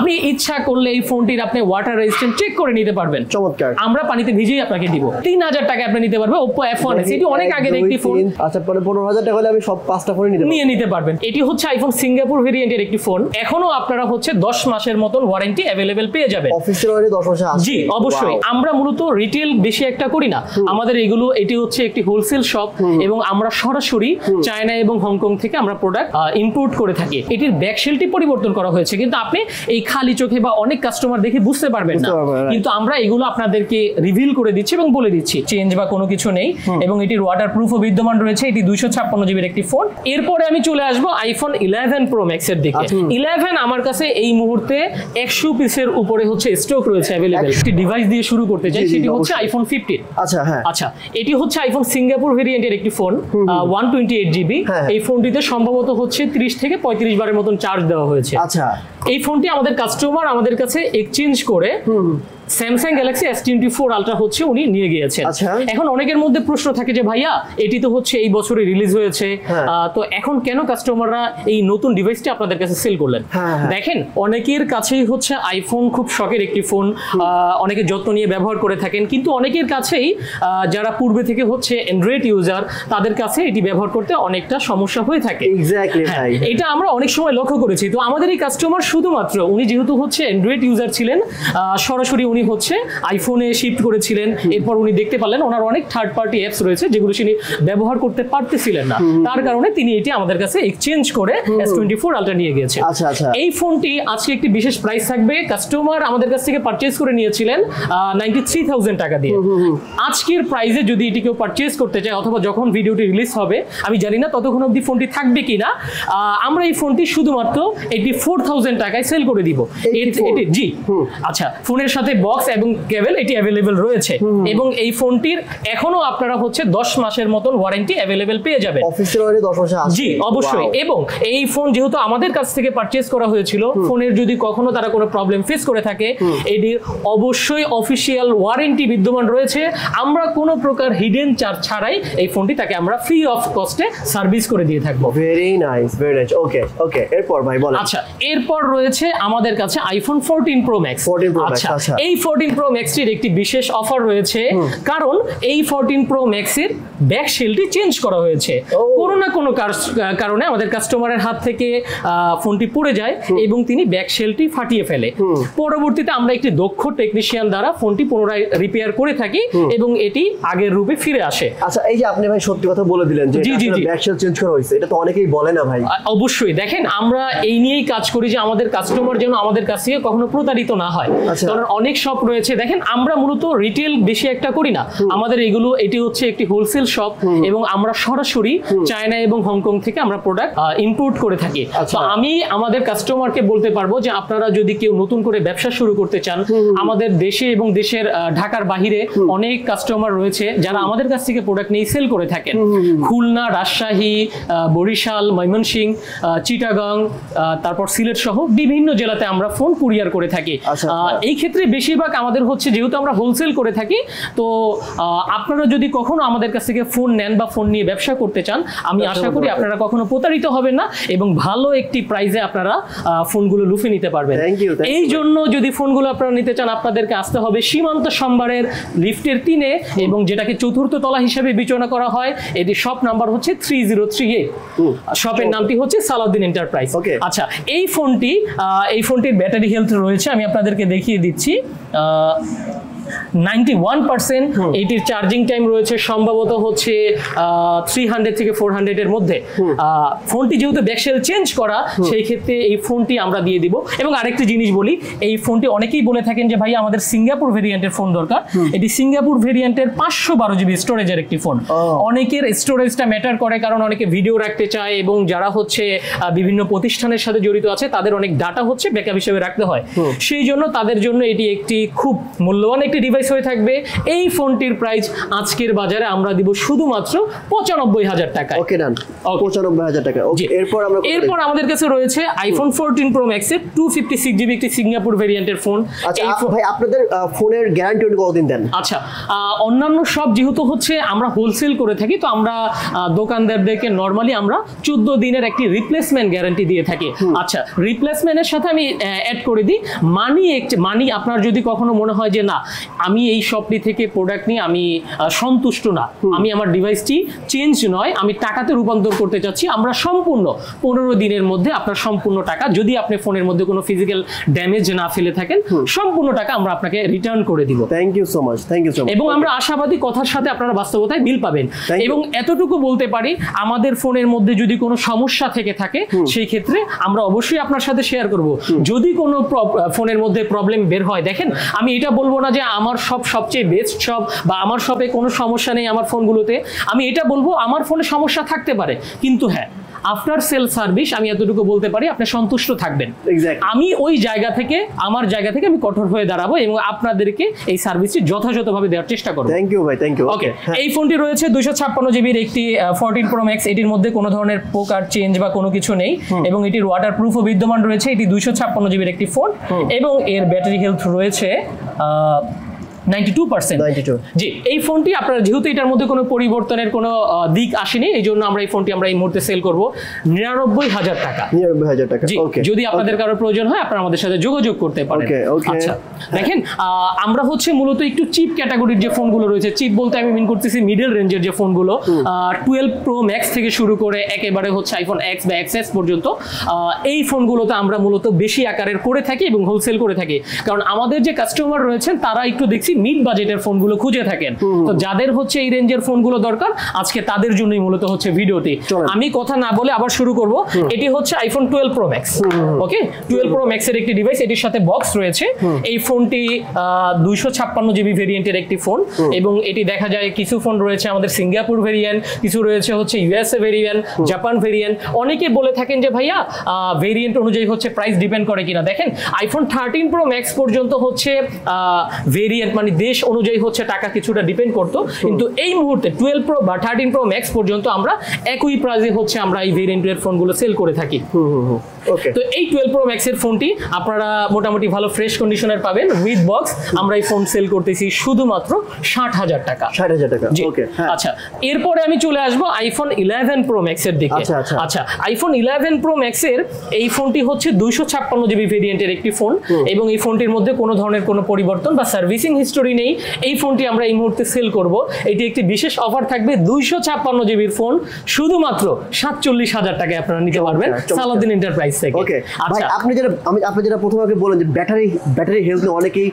আপনি ইচ্ছা করলে এই ফোনটির আপনি ওয়াটার রেজিস্ট্যান্ট চেক করে নিতে পারবেন। চমৎকার। আমরা পানিতে ভিজিয়ে আপনাকে দিব। 3000 টাকা আপনি নিতে পারবেন Oppo F1s। এটি অনেক আগের একটি ফোন। আচ্ছা, পরে 15000 টাকা হলে আমি সব 5টা ফোন নিতে পারবেন। এটি হচ্ছে আইফোন সিঙ্গাপুর ভেরিয়েন্টের একটি ফোন। এখনো আপনারা হচ্ছে 10 মাসের মতন ওয়ারেন্টি अवेलेबल পেয়ে যাবেন। অফিসিয়াল ওয়ারেন্টি 10 মাসে আছে? জি অবশ্যই। আমরা মূলত রিটেল বেশি একটা করি না, আমাদের এটি হচ্ছে একটি হোলসেল শপ এবং আমরা সরাসরি চায়না এবং হংকং থেকে আমরা প্রোডাক্ট ইম্পোর্ট করে থাকি। এটির ব্যাকশেলটি পরিবর্তন করা হয়েছে, কিন্তু আপনি এই খালি চোখে বা অনেক কাস্টমার দেখে বুঝতে পারবেন না, কিন্তু আমরা এগুলো আপনাদেরকে রিভিল করে দিচ্ছি এবং বলে দিচ্ছি চেঞ্জ বা কোনো কিছু নেই এবং এটির ওয়াটার প্রুফও বিদ্যমান রয়েছে। এটি 256 জিবির একটি ফোন। এরপরে আমি চলে আসবো আইফোন 11 প্রো ম্যাক্স এর দিকে। 11 আমার কাছে এই মুহূর্তে 100 পিসের উপরে হচ্ছে স্টক রয়েছে अवेलेबल। একটি ডিভাইস দিয়ে শুরু করতে চাই, সেটি হচ্ছে আইফোন 15। আচ্ছা হ্যাঁ, আচ্ছা এটি হচ্ছে আইফোন সিঙ্গাপুর ভেরিয়েন্টের একটি ফোন, 128 জিবি। এই ফোনটিতে সম্ভবত হচ্ছে 30 থেকে 35 বারের মতন চার্জ দেওয়া হয়েছে। আচ্ছা, এই ফোনটি আমাদের কাস্টমার আমাদের কাছে এক্সচেঞ্জ করে স্যামসাং গ্যালাক্সি S24 আলট্রা হচ্ছে উনি নিয়ে গিয়েছেন। এখন অনেকের মধ্যে প্রশ্ন থাকে যে ভাইয়া এটি তো হচ্ছে এই বছরে রিলিজ হয়েছে, তো এখন কেন কাস্টমাররা এই নতুন ডিভাইসটি আপনাদের কাছে সেল করলেন? দেখেন, অনেকের কাছেই হচ্ছে আইফোন খুব শখের একটি ফোন, অনেকে যত্ন নিয়ে ব্যবহার করে থাকেন, কিন্তু অনেকের কাছেই যারা পূর্বে থেকে হচ্ছে অ্যান্ড্রয়েড ইউজার তাদের কাছে এটি ব্যবহার করতে অনেকটা সমস্যা হয়ে থাকে। এটা আমরা অনেক সময় লক্ষ্য করেছি। তো আমাদের এই কাস্টমার শুধুমাত্র উনি যেহেতু হচ্ছে অ্যান্ড্রয়েড ইউজার ছিলেন, সরাসরি উনি হচ্ছে আইফোনে শিফট করেছিলেন, এরপর উনি দেখতে পারলেন ওনার অনেক থার্ড পার্টি অ্যাপস রয়েছে যেগুলো তিনি ব্যবহার করতে পারতেছিলেন না, তার কারণে তিনি এটি আমাদের কাছে এক্সচেঞ্জ করে S24 আলট্রা নিয়ে গিয়েছেন। এই ফোনটি আজকে একটি বিশেষ প্রাইস থাকবে। কাস্টমার আমাদের কাছ থেকে পারচেজ করে নিয়েছিলেন 93,000 টাকা দিয়ে। আজকের প্রাইসে যদি এটি কেউ পারচেজ করতে চায় অথবা যখন ভিডিওটি রিলিজ হবে আমি জানি না ততক্ষণ অবধি ফোনটি থাকবে কিনা, আমরা এই ফোনটি শুধুমাত্র 84,000 টাকায় সেল করে দিব। জি আচ্ছা, ফোনের সাথে বক্স এবং কেবল এটি अवेलेबल রয়েছে এবং এই ফোনটির এখনো আপনারা হচ্ছে 10 মাসের মতন ওয়ারেন্টি अवेलेबल পেয়ে যাবেন। অফিসিয়াল ওয়ারেন্টি 10 মাস আছে? জি অবশ্যই। এবং এই ফোন যেহেতু আমাদের কাছ থেকে পারচেজ করা হয়েছিল, ফোনের যদি কখনো তারা কোনো প্রবলেম ফেস করে থাকে এটির অবশ্যই অফিসিয়াল ওয়ারেন্টি বিদ্যমান রয়েছে। আমরা কোনো প্রকার হিডেন চার্জ ছাড়াই এই ফোনটি তাকে আমরা ফ্রি অফ কস্টে সার্ভিস করে দিয়ে থাকবো। Very nice, very nice. Okay okay, এরপর ভাই বলেন। আচ্ছা, এরপর রয়েছে আমাদের কাছে আইফোন 14 প্রো ম্যাক্স। আচ্ছা, এই 14 প্রো ম্যাক্সটির একটি বিশেষ অফার রয়েছে, কারণ এই 14 প্রো ম্যাক্সের ব্যাক শেলটি চেঞ্জ করা হয়েছে। কোনো না কোনো কারণে আমাদের কাস্টমারের হাত থেকে ফোনটি পড়ে যায় এবং তিনি ব্যাক শেলটি ফাটিয়ে ফেলে। পরবর্তীতে আমরা একটি দক্ষ টেকনিশিয়ান দ্বারা ফোনটি পুনরায় রিপেয়ার করে থাকি এবং এটি আগের রূপে ফিরে আসে। আচ্ছা, এই যে আপনি ভাই সত্যি কথা বলে দিলেন যে ব্যাক শেল চেঞ্জ করা হয়েছে, এটা তো অনেকেই বলে না ভাই। অবশ্যই। দেখেন, আমরা এই নিয়েই কাজ করি যে আমাদের কাস্টমার যেন আমাদের কাছ থেকে কখনো প্রতারিত না হয়, কারণ অনেক শপ রয়েছে। দেখেন, আমরা মূলত রিটেল বেশি একটা করি না, আমাদের এটি হচ্ছে একটি হোলসেল শপ এবং আমরা সরাসরি চায়না এবং হংকং থেকে আমরা প্রোডাক্ট ইম্পোর্ট করে থাকি। তো আমি আমাদের কাস্টমারকে বলতে পারবো যে আপনারা যদি কেউ নতুন করে ব্যবসা শুরু করতে চান, আমাদের দেশে এবং দেশের ঢাকার বাহিরে অনেক কাস্টমার রয়েছে যারা আমাদের কাছ থেকে প্রোডাক্ট নিয়ে সেল করে থাকেন। খুলনা, রাজশাহী, বরিশাল, ময়মনসিংহ, চিটাগাং, তারপর সিলেট সহ বিভিন্ন জেলাতে আমরা ফোন কুরিয়ার করে থাকি। এই ক্ষেত্রে বেশিরভাগ আমাদের হচ্ছে যেহেতু আমরা হোলসেল করে থাকি, তো আপনারা যদি কখনো আমাদের কাছ থেকে ফোন নেন বা ফোন নিয়ে ব্যবসা করতে চান, আমি আশা করি আপনারা কখনো প্রতারিত হবেন না এবং ভালো একটি প্রাইসে আপনারা ফোনগুলো লুফে নিতে পারবেন। এই জন্য যদি ফোনগুলো আপনারা নিতে চান আপনাদেরকে আসতে হবে সীমান্ত সম্ভারের লিফটের 3-এ এবং যেটাকে চতুর্থ তলা হিসেবে বিবেচনা করা হয়। এটি শপ নাম্বার হচ্ছে 3038। শপের নামটি হচ্ছে সালাউদ্দিন এন্টারপ্রাইজ। আচ্ছা, এই ফোনটির ব্যাটারি হেলথ রয়েছে, আমি আপনাদেরকে দেখিয়ে দিচ্ছি। 91% এটির চার্জিং টাইম রয়েছে সম্ভবত হচ্ছে 300 থেকে 400 এর মধ্যে। ফোনটি যেহেতু ব্যাকশেল চেঞ্জ করা, সেই ক্ষেত্রে এই ফোনটি আমরা দিয়ে দিব। এবং আরেকটি জিনিস বলি, এই ফোনটি অনেকেই বলে থাকেন যে ভাই আমাদের সিঙ্গাপুর ভেরিয়েন্টের ফোন দরকার। এটি সিঙ্গাপুর ভেরিয়েন্টের 512 জিবি স্টোরেজের একটি ফোন। অনেকের স্টোরেজটা ম্যাটার করে, কারণ অনেকে ভিডিও রাখতে চায় এবং যারা হচ্ছে বিভিন্ন প্রতিষ্ঠানের সাথে জড়িত আছে তাদের অনেক ডাটা হচ্ছে ব্যাকআপ হিসেবে রাখতে হয়। সেই জন্য তাদের জন্য এটি একটি খুব মূল্যবান একটি একটি ডিভাইস হয়ে থাকবে। এই ফোনটির প্রাইস আজকের বাজারে আমরা দিব শুধুমাত্র 95,000 টাকায়। ওকে ডান, 95,000 টাকা। ওকে, এরপর আমাদের কাছে রয়েছে আইফোন 14 প্রো ম্যাক্স এর 256 জিবি একটি সিঙ্গাপুর ভেরিয়েন্টের ফোন। আচ্ছা ভাই, আপনাদের ফোনের গ্যারান্টি কতদিন দেন? আচ্ছা, অন্যান্য সব যেহেতু হচ্ছে আমরা হোলসেল করে থাকি, তো আমরা দোকানদারদেরকে নরমালি আমরা 14 দিনের একটি রিপ্লেসমেন্ট গ্যারান্টি দিয়ে থাকি। আচ্ছা, রিপ্লেসমেন্টের সাথে আমি অ্যাড করে দিই মানি আপনার যদি কখনো মনে হয় যে না, আমি এই শপটি থেকে প্রোডাক্ট নিয়ে আমি সন্তুষ্ট না, আমি আমার ডিভাইসটি চেঞ্জ নয়, আমি টাকাতে রূপান্তর করতে চাচ্ছি, আমরা সম্পূর্ণ 15 দিনের মধ্যে আপনার সম্পূর্ণ টাকা, যদি আপনি ফোনের মধ্যে কোনো ফিজিক্যাল ড্যামেজ না ফেলে থাকেন, সম্পূর্ণ টাকা আমরা আপনাকে রিটার্ন করে দিব। Thank you so much, thank you so much. এবং আমরা আশাবাদী কথার সাথে আপনারা বাস্তবতায় মিল পাবেন। এবং এতটুকু বলতে পারি, আমাদের ফোনের মধ্যে যদি কোনো সমস্যা থেকে থাকে সেই ক্ষেত্রে আমরা অবশ্যই আপনার সাথে শেয়ার করব। যদি কোনো ফোনের মধ্যে প্রবলেম বের হয়, দেখেন আমি এটা বলবো না যে আমার সবচেয়ে বেস্ট শপ বা আমার শপে কোনো সমস্যা নেই আমার ফোনগুলোতে, আমি এটা বলবো আমার ফোনে সমস্যা থাকতে পারে, কিন্তু হ্যাঁ আফটার সেল সার্ভিস আমি এতটুকু বলতে পারি আপনি সন্তুষ্ট থাকবেন। আমি ওই জায়গা থেকে আমার জায়গা থেকে আমি কঠোর হয়ে দাঁড়াবো এবং আপনাদেরকে এই সার্ভিসটি যথাযথভাবে দেওয়ার চেষ্টা করব। থ্যাংক ইউ ভাই, থ্যাংক ইউ। ওকে, এই ফোনটি রয়েছে 256 জিবির একটি 14 প্রো ম্যাক্স। এটির মধ্যে কোনো ধরনের পোকার চেঞ্জ বা কোনো কিছু নেই এবং এটির ওয়াটার প্রুফও বিদ্যমান রয়েছে। এটি 256 জিবির একটি ফোন এবং এর ব্যাটারি হেলথ রয়েছে 92%। জি, এই ফোনটি আপনারা যেহেতু এটার মধ্যে কোনো পরিবর্তনের কোনো দিক আসেনি, এই জন্য আমরা এই ফোনটি আমরা এই মুহূর্তে সেল করব 99,000 টাকা। 99,000 টাকা। ওকে, যদি আপনাদের কারো প্রয়োজন হয় আপনারা আমাদের সাথে যোগাযোগ করতে পারেন। আচ্ছা, দেখেন আমরা হচ্ছে মূলত একটু চিপ ক্যাটাগরির যে ফোনগুলো রয়েছে, চিপ বলতে আমি মিন করতেছি মিডল রেঞ্জের যে ফোনগুলো, 12 প্রো ম্যাক্স থেকে শুরু করে একেবারে হচ্ছে আইফোন এক্স বা এক্সএস পর্যন্ত, এই ফোনগুলোতে আমরা মূলত বেশি আকারের করে থাকি এবং হোলসেল করে থাকি। কারণ আমাদের যে কাস্টমার রয়েছেন তারা একটু দেখছি মিড বাজেটের ফোনগুলো খুঁজে থাকেন, তো যাদের হচ্ছে এই রেঞ্জের ফোনগুলো দরকার আজকে তাদের জন্যই মূলত হচ্ছে ভিডিওটি। আমি কথা না বলে আবার শুরু করব। এটি হচ্ছে আইফোন 12 প্রো ম্যাক্স। ওকে, 12 প্রো ম্যাক্স এর একটি ডিভাইস, এটির সাথে বক্স রয়েছে। এই ফোনটি 256 জিবি ভেরিয়েন্টের একটি ফোন এবং এটি দেখা যায় কিছু ফোন রয়েছে আমাদের সিঙ্গাপুর ভেরিয়েন্ট, কিছু রয়েছে হচ্ছে ইউএসএ ভেরিয়েন্ট, জাপান ভেরিয়েন্ট। অনেকে বলে থাকেন যে ভাইয়া ভেরিয়েন্ট অনুযায়ী হচ্ছে প্রাইস ডিপেন্ড করে কিনা। দেখেন আইফোন 13 প্রো ম্যাক্স পর্যন্ত হচ্ছে ভেরিয়েন্ট মানে দেশ অনুযায়ী হচ্ছে টাকা কিছুটা ডিপেন্ড করতো, কিন্তু এই মুহূর্তে 12 প্রো বা 13 প্রো ম্যাক্স পর্যন্ত আমরা একই প্রাইসে হচ্ছে আমরা এই ভেরিয়েন্টের ফোনগুলো সেল করে থাকি। তো এই 12 প্রো ম্যাক্স এর ফোনটি আপনারা মোটামুটি ভালো ফ্রেশ কন্ডিশনের পাবেন উইথ বক্স। আমরা এই ফোন সেল করতেছি শুধুমাত্র 60,000 টাকা। 60,000 টাকা। ওকে, আচ্ছা, এরপরে আমি চলে আসবো আইফোন 11 প্রো ম্যাক্স এর দিকে। আচ্ছা, আইফোন 11 প্রো ম্যাক্স এর এই ফোনটি হচ্ছে 256 জিবি ভেরিয়েন্টের একটি ফোন এবং এই ফোনটির মধ্যে কোনো ধরনের কোনো পরিবর্তন বা সার্ভিসিং হিস্টোরি নেই। এই ফোনটি আমরা এই মুহূর্তে সেল করব। এটি একটি বিশেষ অফার থাকবে, 256 জিবির ফোন শুধুমাত্র 47,000 টাকায় আপনারা নিতে পারবেন সালাউদ্দিন এন্টারপ্রাইজ থেকে। ওকে, ভাই আপনি যেটা প্রথমে আগে বলেন যে ব্যাটারি হেলথ নিয়ে অনেকেই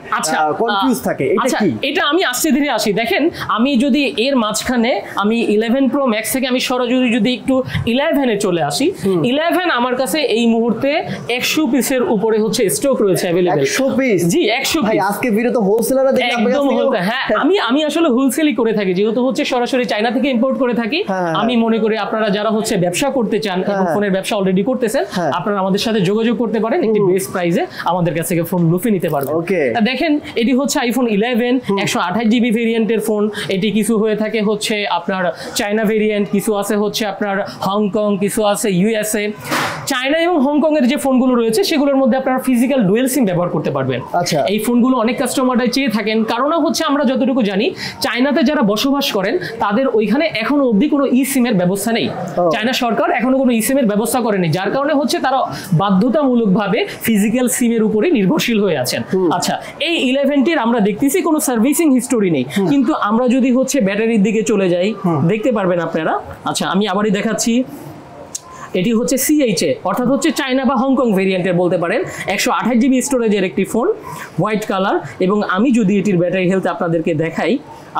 কনফিউজ থাকে, এটা কি? এটা আমি আস্তে ধীরে আসি। দেখেন আমি যদি এর মাঝখানে আমি 11 প্রো ম্যাক্স থেকে আমি সরাসরি যদি একটু 11 এ চলে আসি, 11 আমার কাছে এই মুহূর্তে 100 পিসের উপরে হচ্ছে স্টক রয়েছে अवेलेबल। 100 পিস? জি, 100 পিস। ভাই আজকে ভিডিও তো হোলসেলাররা দেখে একদম হ্যাঁ, আমি আসলে হোলসেলই করে থাকি, যেহেতু হচ্ছে সরাসরি চায়না থেকে ইম্পোর্ট করে থাকি। আমি মনে করি আপনারা যারা হচ্ছে ব্যবসা করতে চান এবং ফোনের ব্যবসা অলরেডি করতেছেন, আপনারা আমাদের সাথে যোগাযোগ করতে পারেন, একটি বেস্ট প্রাইসে আমাদের কাছ থেকে ফোন লুফে নিতে পারবেন। দেখেন এটি হচ্ছে আইফোন 11 128 জিবি ভেরিয়েন্টের ফোন। এটি কিছু হয়ে থাকে হচ্ছে আপনার চায়না ভেরিয়েন্ট, কিছু আছে হচ্ছে আপনার হংকং, কিছু আছে ইউএসএ। চায়না এবং হংকং এর যে ফোনগুলো রয়েছে সেগুলোর মধ্যে আপনারা ফিজিক্যাল ডুয়েল সিম ব্যবহার করতে পারবেন। এই ফোনগুলো অনেক কাস্টমাররা চেয়ে থাকেন, কারণ হচ্ছে আমরা যতটুকু জানি চায়নাতে যারা বসবাস করেন তাদের ওইখানে এখনো অবধি কোনো ই সিমের ব্যবস্থা নেই। চায়না সরকার এখনো কোনো ই সিমের ব্যবস্থা করেনি, যার কারণে হচ্ছে তারা বাধ্যতামূলকভাবে ফিজিক্যাল সিমের উপরে নির্ভরশীল হয়ে আছেন। আচ্ছা, এই 11টির আমরা দেখতেছি কোনো সার্ভিসিং হিস্টোরি নেই, কিন্তু আমরা যদি হচ্ছে ব্যাটারির দিকে চলে যাই দেখতে পারবেন আপনারা। আচ্ছা, আমি আবারই দেখাচ্ছি। এটি হচ্ছে CHA অর্থাৎ হচ্ছে চায়না বা হংকং ভেরিয়েন্টের বলতে পারেন, 128 জিবি স্টোরেজের একটি ফোন, হোয়াইট কালার। এবং আমি যদি এটির ব্যাটারি হেলথ আপনাদেরকে দেখাই,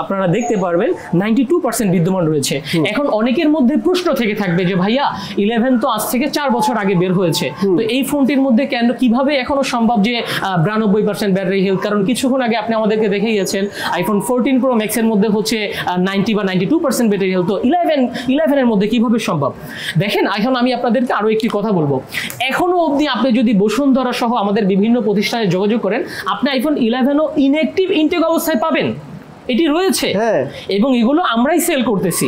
আপনারা দেখতে পারবেন 92% বিদ্যমান রয়েছে। এখন অনেকের মধ্যে প্রশ্ন থেকে থাকবে যে ভাইয়া 11 তো আজ থেকে 4 বছর আগে বের হয়েছে, তো এই ফোনটির মধ্যে কেন কিভাবে এখনো সম্ভব যে 92% ব্যাটারি হেলথ? কারণ কিছুক্ষণ আগে আপনি আমাদেরকে দেখে গিয়েছেন আইফোন 14 প্রো ম্যাক্স এর মধ্যে হচ্ছে 90 বা 92% ব্যাটারি হেলথ, তো 11 এর মধ্যে কিভাবে সম্ভব? দেখেন এখন আমি আপনাদেরকে আরো একটি কথা বলবো, এখনো অবধি আপনি যদি বসুন্ধরা সহ আমাদের বিভিন্ন প্রতিষ্ঠানে যোগাযোগ করেন, আপনি আইফোন 11ও ইনঅ্যাক্টিভ ইনটেক অবস্থায় পাবেন, এটি রয়েছে এবং এগুলো আমরাই সেল করতেছি।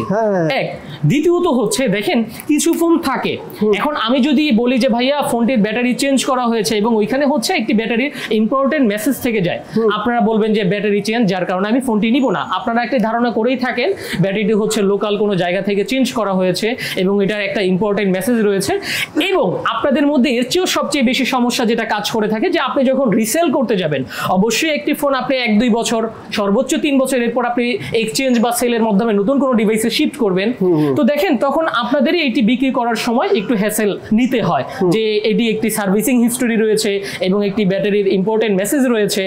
এক, দ্বিতীয়ত হচ্ছে দেখেন কিছু ফোন থাকে, এখন আমি যদি বলি যে ভাইয়া ফোনটির ব্যাটারি চেঞ্জ করা হয়েছে এবং ওইখানে হচ্ছে একটি ব্যাটারির ইম্পর্টেন্ট মেসেজ থেকে যায়, আপনারা বলবেন যে ব্যাটারি চেঞ্জ, যার কারণে আমি ফোনটি নিব না। আপনারা একটা ধারণা করেই থাকেন ব্যাটারিটি হচ্ছে লোকাল কোনো জায়গা থেকে চেঞ্জ করা হয়েছে এবং এটার একটা ইম্পর্টেন্ট মেসেজ রয়েছে। এবং আপনাদের মধ্যে এর চেয়েও সবচেয়ে বেশি সমস্যা যেটা কাজ করে থাকে, যে আপনি যখন রিসেল করতে যাবেন, অবশ্যই একটি ফোন আপনি 1-2 বছর, সর্বোচ্চ 3 বছর এরপর আপনি এক্সচেঞ্জ বা সেলের মাধ্যমে নতুন কোনো ডিভাইসে শিফট করবেন। তো দেখেন তখন আপনাদেরই এটি বিক্রি করার সময় একটু হ্যাসেল নিতে হয়, যে এটি একটি সার্ভিসিং হিস্টোরি রয়েছে এবং একটি ব্যাটারির ইম্পর্টেন্ট মেসেজ রয়েছে।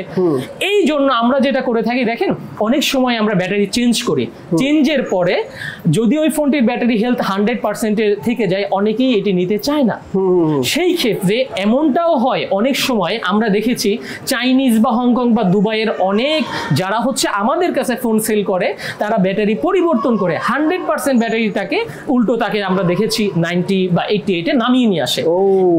এই জন্য আমরা যেটা করে থাকি, দেখেন অনেক সময় আমরা ব্যাটারি চেঞ্জ করি, চেঞ্জের পরে যদি ওই ফোনটির ব্যাটারি হেলথ 100%-এর থেকে যায়, অনেকেই এটি নিতে চায় না। সেই ক্ষেত্রে এমনটাও হয়, অনেক সময় আমরা দেখেছি চাইনিজ বা হংকং বা দুবাইয়ের অনেক যারা হচ্ছে আমাদের কাছে ফোন সেল করে, তারা ব্যাটারি পরিবর্তন করে 100% ব্যাটারিটাকে উল্টো তাকে আমরা দেখেছি 90 বা 88-এ নামিয়ে নিয়ে আসে,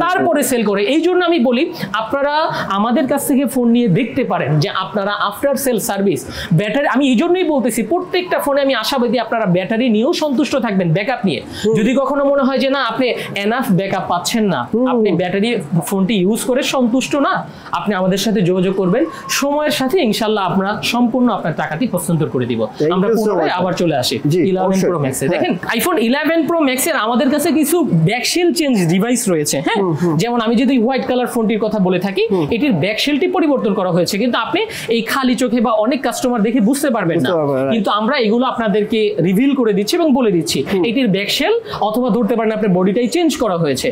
তারপরে সেল করে। এই জন্য আমি বলি আপনারা আমাদের কাছ থেকে ফোন নিয়ে দেখতে পারেন যে আপনারা আফটার সেল সার্ভিস ব্যাটারি, আমি এই জন্যই বলতেছি প্রত্যেকটা ফোনে আমি আশাবাদী আপনারা ব্যাটারি নিয়েও সন্তুষ্ট থাকবেন, ব্যাকআপ নিয়ে। যদি কখনো মনে হয় যে না আপনি এনাফ ব্যাকআপ পাচ্ছেন না, আপনি ব্যাটারি ফোনটি ইউজ করে সন্তুষ্ট না, আপনি আমাদের সাথে যোগাযোগ করবেন, সময়ের সাথে ইনশাআল্লাহ আমরা সম্পূর্ণ আপনার টাকাটি হস্তান্তর করে দিব। আমরা পুনরায় আবার চলে আসি 11 Pro Max এ। দেখেন আইফোন 11 Pro Max এর আমাদের কাছে কিছু ব্যাকশেল চেঞ্জ ডিভাইস রয়েছে। হ্যাঁ, যেমন আমি যদি হোয়াইট কালার ফোনটির কথা বলে থাকি, এটির ব্যাকশেলটি পরিবর্তন করা হয়েছে, কিন্তু আপনি এই খালি চোখে বা অনেক কাস্টমার দেখে বুঝতে পারবেন না, কিন্তু আমরা এগুলো আপনাদেরকে রিভিল করে দিচ্ছি এবং বলে দিচ্ছি এটির ব্যাকশেল অথবা ধরতে পারেন আপনার বডিটাই চেঞ্জ করা হয়েছে।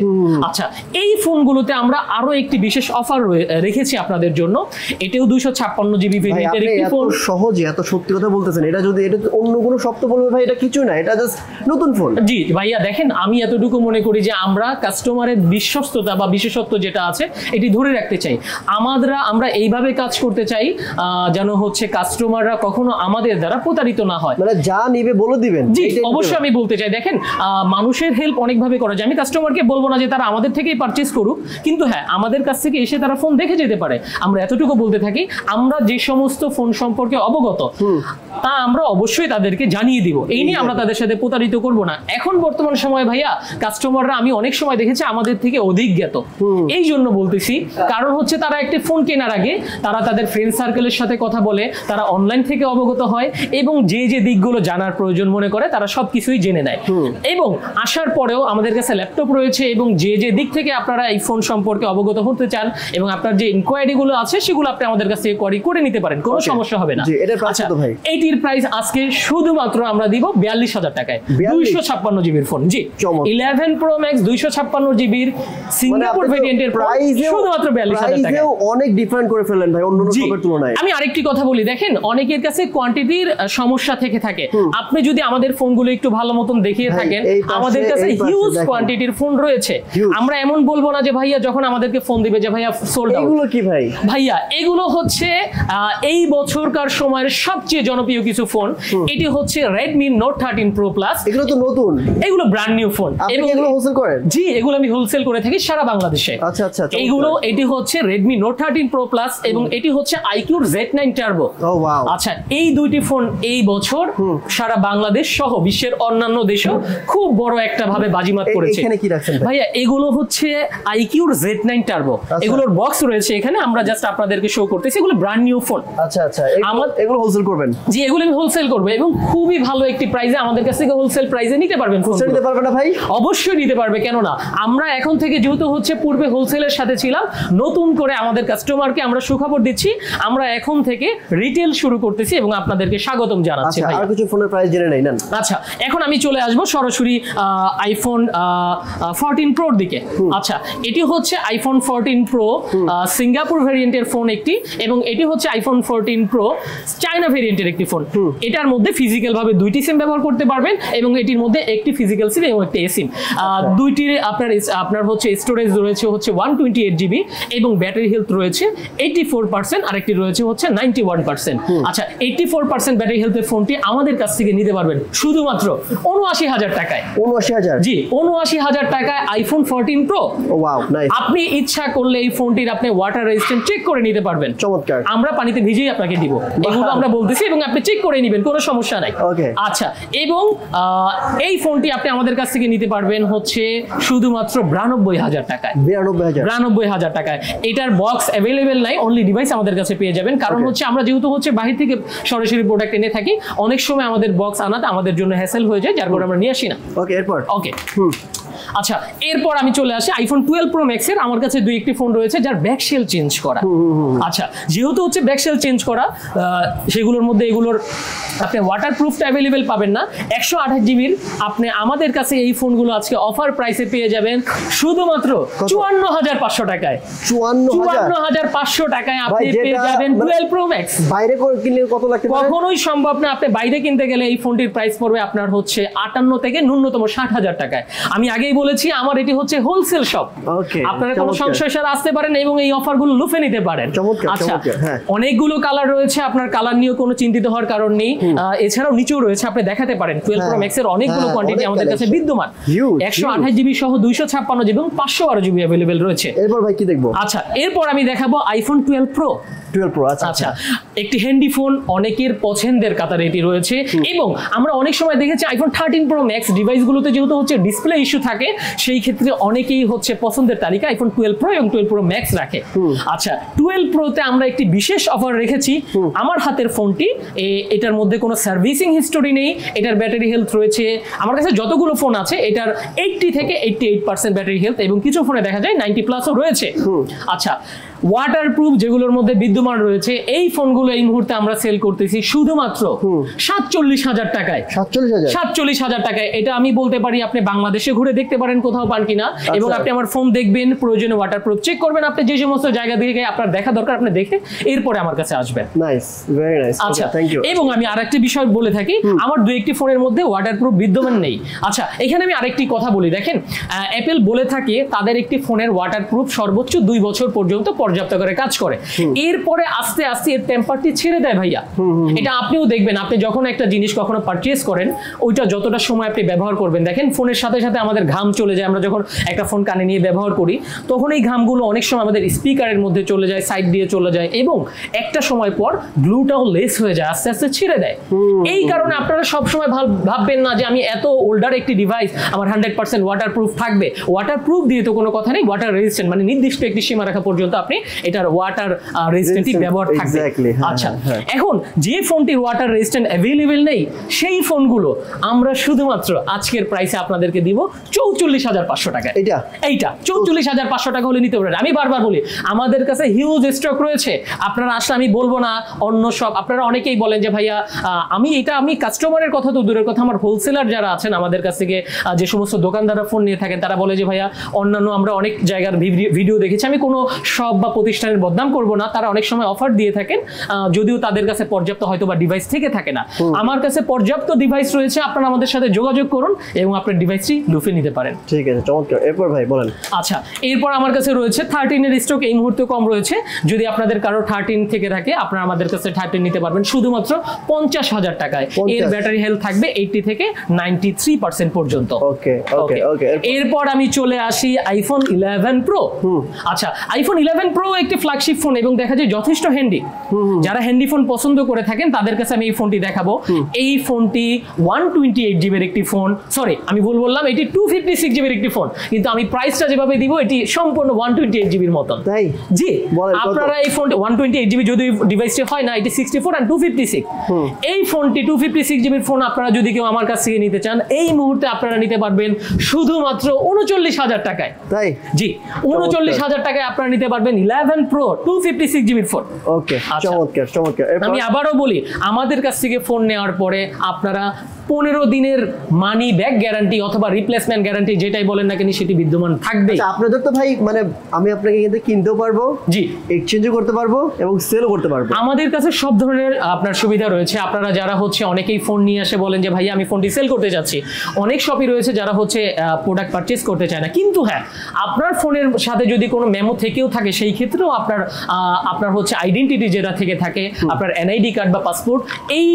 আচ্ছা, এই ফোনগুলোতে আমরা আরো একটি বিশেষ অফার রেখেছি আপনাদের জন্য। এটাও 256 GB ভেরিয়েন্টের একটি ফোন। সহজে এত সত্যি কথা বলতেছেন, এটা যদি এটা অন্য কোনো শব্দ বলবে ভাই, এটা কিছু না, এটা জাস্ট নতুন ফোন। জি ভাইয়া, দেখেন আমি এতটুকু মনে করি যে আমরা কাস্টমারের বিশ্বস্ততা বা বিশেষত্ব যেটা আছে এটি ধরে রাখতে চাই। আমরা এইভাবে কাজ করতে চাই যেন হচ্ছে কাস্টমাররা কখনো আমাদের দ্বারা প্রতারিত না হয়, মানে যা নিবে বলে দিবেন। জি অবশ্যই আমি বলতে চাই, দেখেন মানুষের হেল্প অনেকভাবে করা যায়। আমি কাস্টমারকে বলবো না যে তারা আমাদের থেকেই পারচেজ করুক, কিন্তু হ্যাঁ আমাদের কাছ থেকে এসে তারা ফোন দেখে যেতে পারে। আমরা এতটুকু বলতে থাকি, আমরা যে সমস্ত ফোন সম্পর্কে অবগত তা আমরা অবশ্যই তাদেরকে জানিয়ে দিব, এই নিয়ে আমরা তাদের সাথে প্রতারিত করব না। এখন বর্তমান সময় ভাইয়া কাস্টমাররা আমি অনেক সময় দেখেছি আমাদের থেকে অধিক জ্ঞাত। এই জন্য বলতেছি, কারণ হচ্ছে তারা একটি ফোন কেনার আগে তারা তাদের ফ্রেন্ড সার্কেলের সাথে কথা বলে, তারা অনলাইন থেকে অবগত হয় এবং যে যে দিকগুলো জানার প্রয়োজন মনে করে তারা সবকিছুই জেনে নেয়। এবং আসার পরেও আমাদের কাছে ল্যাপটপ রয়েছে এবং যে যে দিক থেকে আপনারা এই ফোন সম্পর্কে অবগত হতে চান এবং আপনার যে ইনকোয়ারি গুলো আছে সেগুলো আপনি আমাদের কাছে কোয়ারি করে নিতে পারেন, কোনো সমস্যা হবে না। আচ্ছা, এইটির প্রাইস আজকে শুধুমাত্র আমরা দিব 42,000 টাকায় 256 জিবির ফোন। জি 11 Pro Max 256 জিবির সিঙ্গাপুর ভেরিয়েন্টের প্রাইস শুধুমাত্র 42,000 টাকা। অনেক ডিফারেন্ট করে ফেললেন ভাই অন্য সবের তুলনায়। আমি আরেকটি কথা বলি, দেখেন অনেকের কাছে কোয়ান্টিটির সমস্যা থেকে থাকে। আপনি যদি আমাদের ফোনগুলো একটু ভালো মতন দেখিয়ে থাকেন, আমাদের কাছে হিউজ কোয়ান্টিটির ফোন রয়েছে। আমরা এমন বলবো না যে ভাইয়া যখন আমাদেরকে ফোন দিবে যে ভাইয়া সোল্ড আউট। এগুলো কি ভাই? ভাইয়া এগুলো হচ্ছে এই বছরকার সময়ের সবচেয়ে জনপ্রিয় কিছু ফোন। এটি হচ্ছে Redmi Note 13 Pro Plus। এগুলো তো নতুন, এগুলো ব্র্যান্ড নিউ ফোন। আপনি এগুলো হোলসেল করেন? জি, এগুলো আমি হোলসেল করে থাকি সারা বাংলাদেশে। আচ্ছা আচ্ছা, এইগুলো এটি হচ্ছে Redmi Note 13 Pro Plus এবং এটি হচ্ছে iQOO Z9 Turbo। ও ওয়াও। আচ্ছা, এই দুইটি ফোন এই বছর সারা বাংলাদেশ সহ বিশ্বের অন্যান্য দেশেও খুব বড় একটা ভাবে বাজিমাত করেছে। এখানে কি রাখছেন ভাইয়া? এগুলো হচ্ছে iQOO Z9 Turbo। এগুলোর বক্স রয়েছে এখানে, আমরা জাস্ট আপনাদেরকে শো করতেছি। এগুলো ব্র্যান্ড নিউ ফোন। আচ্ছা আচ্ছা, এগুলো হোলসেল করবেন? জি, এগুলো আমি হোলসেল করব এবং খুবই ভালো একটি প্রাইসে আমাদের কাছ থেকে হোলসেল প্রাইসে নিতে পারবেন। নিতে পারবে না ভাই? অবশ্যই নিতে পারবে, কেন না? আমরা এখন থেকে যেহেতু হচ্ছে পূর্বে হোলসেলের সাথে ছিলাম, নতুন করে আমাদের কাস্টমারকে আমরা সুখবর দিচ্ছি, আমরা এখন থেকে রিটেল শুরু করতেছি এবং আপনাদেরকে স্বাগতম জানাচ্ছি। ভাই আর কিছু ফোনের প্রাইস জেনে নেই না? আচ্ছা, এখন আমি চলে আসবো সরাসরি আইফোন 14 Pro দিকে। আচ্ছা, এটি হচ্ছে আইফোন 14 Pro সিঙ্গাপুর ভেরিয়েন্টের ফোন একটি, এবং এটি হচ্ছে আইফোন 14 Pro চায়না চায়না ভেরিয়েন্টের একটি ফোন। এটার মধ্যে ফিজিক্যাল ভাবে দুইটি সিম ব্যবহার করতে পারবেন এবং এটির মধ্যে একটি ফিজিক্যাল সিম এবং একটি এসিম। দুইটির আপনার হচ্ছে স্টোরেজ রয়েছে হচ্ছে 128 জিবি এবং ব্যাটারি হেলথ রয়েছে 84%, আরেকটি রয়েছে হচ্ছে 91%। আচ্ছা, 84% ব্যাটারি হেলথের ফোনটি আমাদের কাছ থেকে নিতে পারবেন শুধুমাত্র ৭৯,০০০ টাকায়। ৭৯,০০০? জি, ৭৯,০০০ টাকায় আইফোন 14 প্রো। Wow, nice. আপনি ইচ্ছা করলে এই ফোনটির আপনি ওয়াটার রেজিস্ট্যান্ট চেক করে নিতে পারবেন। চমৎকার। আমরা পানিতে ভিজিয়ে আপনাকে দিব, এগুলো আমরা বলতেছি এবং আপনি চেক করে নেবেন, কোনো সমস্যা নাই। ওকে। আচ্ছা, এবং এই ফোনটি আপনি আমাদের কাছ থেকে নিতে পারবেন হচ্ছে শুধুমাত্র ৯২,০০০ টাকায়। ৯২,০০০ টাকায়। এটার বক্স অ্যাভেলেবেল নাই, অনলি ডিভাইস আমাদের কাছে পেয়ে যাবেন। কারণ হচ্ছে আমরা যেহেতু হচ্ছে বাহির থেকে সরাসরি প্রোডাক্ট এনে থাকি, অনেক সময় আমাদের বক্স আনাতে আমাদের জন্য হ্যাসেল হয়ে যায়, যার কারণে আমরা নিয়ে আসি না। ওকে, এরপর? ওকে, আচ্ছা, এরপর আমি চলে আসি আইফোন 12 প্রো ম্যাক্স এর। আমার কাছে দুই একটি ফোন রয়েছে যার ব্যাক শেল চেঞ্জ করা। আচ্ছা, যেহেতু হচ্ছে ব্যাক শেল চেঞ্জ করা, সেগুলোর মধ্যে এগুলোর আপনি ওয়াটারপ্রুফটা অ্যাভেলেবেল পাবেন না। 128 জিবির আপনি আমাদের কাছে এই ফোনগুলো আজকে অফার প্রাইসে পেয়ে যাবেন শুধুমাত্র ৫৪,৫০০ টাকায়। ৫৪,৫০০ টাকায় আপনি পেয়ে যাবেন 12 প্রো ম্যাক্স। বাইরে কিনলে কত লাগতে পারে? কখনোই সম্ভব না। আপনি বাইরে কিনতে গেলে এই ফোনটির প্রাইস পড়বে আপনার হচ্ছে ৫৮ থেকে ন্যূনতম ৬০,০০০ টাকায়। আমি আগেই বলেছি আমার এটি হচ্ছে হোলসেল শপ। আপনারা কোনো সংশয়ের সাথে আসতে পারেন এবং এই অফারগুলো লুফে নিতে পারেন। আচ্ছা, অনেকগুলো কালার রয়েছে, আপনার কালার নিয়ে কোনো চিন্তিত হওয়ার কারণ নেই। এছাড়াও নিচেও রয়েছে, আপনি দেখাতে পারেন 12 প্রো ম্যাক্স এর অনেকগুলো কোয়ান্টিটি আমাদের কাছে বিদ্যমান। ১২৮ জিবি সহ ২৫৬ জিবি এবং ৫১২ জিবি অ্যাভেলেবেল রয়েছে। এরপর ভাই কি দেখবো? আচ্ছা, এরপর আমি দেখাবো আইফোন 12 প্রো। আচ্ছা, একটি হ্যান্ডি ফোন, অনেকের পছন্দের কাতারে এটি রয়েছে এবং আমরা অনেক সময় দেখেছি আইফোন 13 প্রো ম্যাক্স ডিভাইসগুলোতে যেহেতু হচ্ছে ডিসপ্লে ইস্যু থাকে, সেই ক্ষেত্রে অনেকেই হচ্ছে পছন্দের তালিকা আইফোন 12 প্রো এবং 12 প্রো ম্যাক্স রাখে। আচ্ছা, 12 প্রোতে আমরা একটি বিশেষ অফার রেখেছি। আমার হাতের ফোনটি, এটার মধ্যে কোনো সার্ভিসিং হিস্টোরি নেই, এটার ব্যাটারি হেলথ রয়েছে, আমার কাছে যতগুলো ফোন আছে এটার 80 থেকে 88% ব্যাটারি হেলথ এবং কিছু ফোনে দেখা যায় 90+ রয়েছে। আচ্ছা, ওয়াটারপ্রুফ যেগুলোর মধ্যে বিদ্যমান রয়েছে, এই ফোনগুলো এই মুহূর্তে আমরা সেল করতেছি শুধুমাত্র ৪৭,০০০ টাকায়। ৪৭,০০০ টাকায়। এটা আমি বলতে পারি আপনি বাংলাদেশে ঘুরে দেখতে পারেন কোথাও পান কিনা, এবং আপনি আমার ফোন দেখবেন, প্রয়োজনে ওয়াটারপ্রুফ চেক করবেন। আপনি যে সমস্ত জায়গা থেকে আপনার দেখা দরকার আপনি দেখে এরপরে আমার কাছে আসবেন। Nice, very nice. আচ্ছা, এবং আমি আরেকটি বিষয় বলে থাকি, আমার দুই একটি ফোনের মধ্যে ওয়াটারপ্রুফ বিদ্যমান নেই। আচ্ছা, এখানে আমি আরেকটি কথা বলি, দেখেন অ্যাপল বলে থাকে তাদের একটি ফোনের ওয়াটারপ্রুফ সর্বোচ্চ 2 বছর পর্যন্ত পর্যাপ্ত করে কাজ করে, এরপরে আস্তে আস্তে এর টেম্পারটি ছেড়ে দেয় ভাইয়া। এটা আপনিও দেখবেন, আপনি যখন একটা জিনিস কখনো পারচেজ করেন, ওইটা যতটা সময় আপনি ব্যবহার করবেন, দেখেন ফোনের সাথে সাথে আমাদের ঘাম চলে যায়। আমরা যখন একটা ফোন কানে নিয়ে ব্যবহার করি, তখন এই ঘামগুলো অনেক সময় আমাদের স্পিকারের মধ্যে চলে যায়, সাইড দিয়ে চলে যায়, এবং একটা সময় পর গ্লুটাও লেস হয়ে যায়, আস্তে আস্তে ছিঁড়ে দেয়। এই কারণে আপনারা সবসময় ভাববেন না যে আমি এত ওল্ডার একটি ডিভাইস, আমার 100% ওয়াটারপ্রুফ থাকবে। ওয়াটারপ্রুফ দিয়ে তো কোনো কথা নেই, ওয়াটার রেজিস্ট্যান্ট মানে নির্দিষ্ট একটি সীমারেখা পর্যন্ত আপনি এটার ওয়াটার রেজিস্ট্যান্টই ব্যবহার থাকবে। আচ্ছা, এখন যে ফোনটির ওয়াটার রেজিস্ট্যান্ট অ্যাভেলেবেল নেই, সেই ফোনগুলো আমরা শুধুমাত্র আজকের প্রাইসে আপনাদেরকে দিব ৪৪,৫০০ টাকা। এইটা ৪৪,৫০০ টাকা হলে নিতে পারেন। আমি বারবার বলি আমাদের কাছে হিউজ স্টক রয়েছে, আপনারা আসলে আমি বলবো না অন্য সব। আপনারা অনেকেই বলেন যে ভাইয়া আমি কাস্টমারের কথা তো দূরের কথা, আমার হোলসেলার যারা আছেন আমাদের কাছ থেকে যে সমস্ত দোকানদাররা ফোন নিয়ে থাকেন, তারা বলে যে ভাইয়া অন্যান্য আমরা অনেক জায়গার ভিডিও দেখেছি। আমি কোনো সব বা প্রতিষ্ঠানের বদনাম করব না, তারা অনেক সময় অফার দিয়ে থাকেন, যদিও তাদের কাছে পর্যাপ্ত হয়তো বা ডিভাইস থেকে থাকে না। আমার কাছে পর্যাপ্ত ডিভাইস রয়েছে, আপনারা আমাদের সাথে যোগাযোগ করুন এবং আপনার ডিভাইসটি লুফে নিতে পারেন। ঠিক আছে, চমৎকার। এরপর ভাই বলেন। আচ্ছা, এরপর আমার কাছে রয়েছে 13 এর স্টক এই মুহূর্তে কম রয়েছে। যদি আপনাদের কারো 13 থেকে থাকে, আপনারা আমাদের কাছে 13 নিতে পারবেন শুধুমাত্র ৫০,০০০ টাকায়। এর ব্যাটারি হেলথ থাকবে 80 থেকে 93% পর্যন্ত। ওকে ওকে ওকে। এরপর আমি চলে আসি আইফোন 11 প্রো। আচ্ছা, আইফোন 11 প্রো একটি ফ্ল্যাগশিপ ফোন এবং দেখা যায় যথেষ্ট হ্যান্ডি। যারা হ্যান্ডি ফোন পছন্দ করে থাকেন তাদের কাছে আমি এই ফোনটি দেখাবো। এই ফোনটি 128 জিবির একটি ফোন, সরি আমি ভুল বললাম, এটি 256 জিবির একটি ফোন, কিন্তু আমি প্রাইসটা যেভাবে দিব এটি সম্পূর্ণ 128 জিবির মতন। তাই? জি, আপনারা এই ফোনটি 128 জিবি যদি ডিভাইসটি হয় না, এটি 64 আর 256। এই ফোনটি 256 জিবির ফোন আপনারা যদি কেউ আমার কাছ থেকে নিতে চান, এই মুহূর্তে আপনারা নিতে পারবেন শুধুমাত্র ৩৯,০০০ টাকায়। তাই? জি, ৩৯,০০০ টাকায় আপনারা নিতে পারবেন 11 প্রো 256 জিবির ফোন। ওকে, চমৎকার চমৎকার। আমি আবারও বলি, আমাদের কাছ থেকে ফোন নেওয়ার পরে আপনারা 15 দিনের মানি ব্যাক গ্যারান্টি অথবা রিপ্লেসমেন্ট গ্যারান্টি যেটাই বলেন না কেন সেটি বিদ্যমান থাকবে। আচ্ছা আপনাদের তো ভাই মানে আমি আপনাকে কিন্তু কিনতেও পারবো, জি এক্সচেঞ্জও করতে পারবো এবং সেলও করতে পারবো। আমাদের কাছে সব ধরনের আপনার সুবিধা রয়েছে। আপনারা যারা হচ্ছে অনেকেই ফোন নিয়ে আসে বলেন যে ভাইয়া আমি ফোনটি সেল করতে যাচ্ছি, অনেক শপই রয়েছে যারা হচ্ছে প্রোডাক্ট পারচেজ করতে চায় না, কিন্তু হ্যাঁ আপনার ফোনের সাথে যদি কোনো মেমো থেকেও থাকে সেই ক্ষেত্রেও আপনার হচ্ছে আইডেন্টিটি যেটা থেকে থাকে, আপনার এনআইডি কার্ড বা পাসপোর্ট, এই